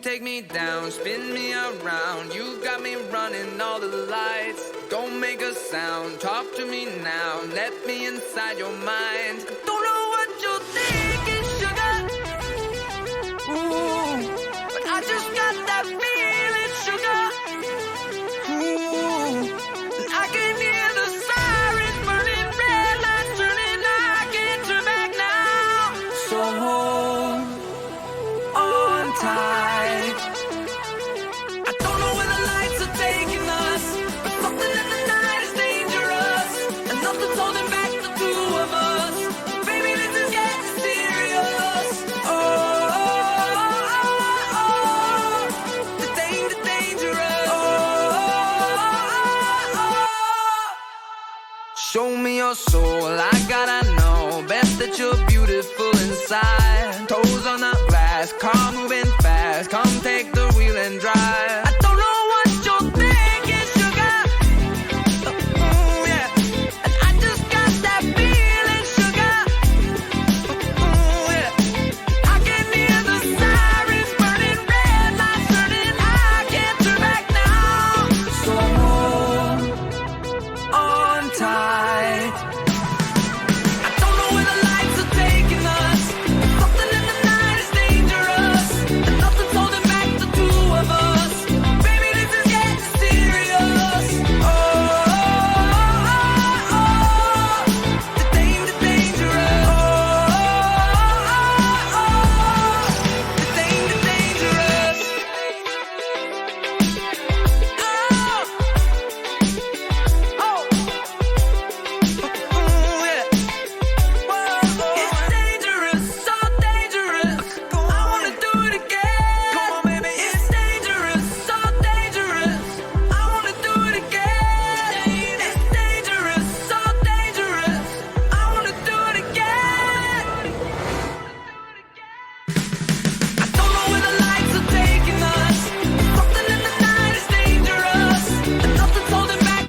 take me down, spin me around. You got me running all the lights. Don't make a sound, talk to me now. Let me inside your mind. Don't know what you're thinking, sugar. Ooh, but I just got that feeling, sugar. Ooh, and I can hear the sirens burning, red lights turning. I can't turn back now. So hold on tight. I don't know where the lights are taking us, but something in the night is dangerous, and nothing's holding back the two of us. Baby, this is getting serious. Oh, oh, oh, oh. The dangerous. Oh, oh, oh. Show me your soul, I gotta know. Best that you're beautiful inside. Toes on the glass, car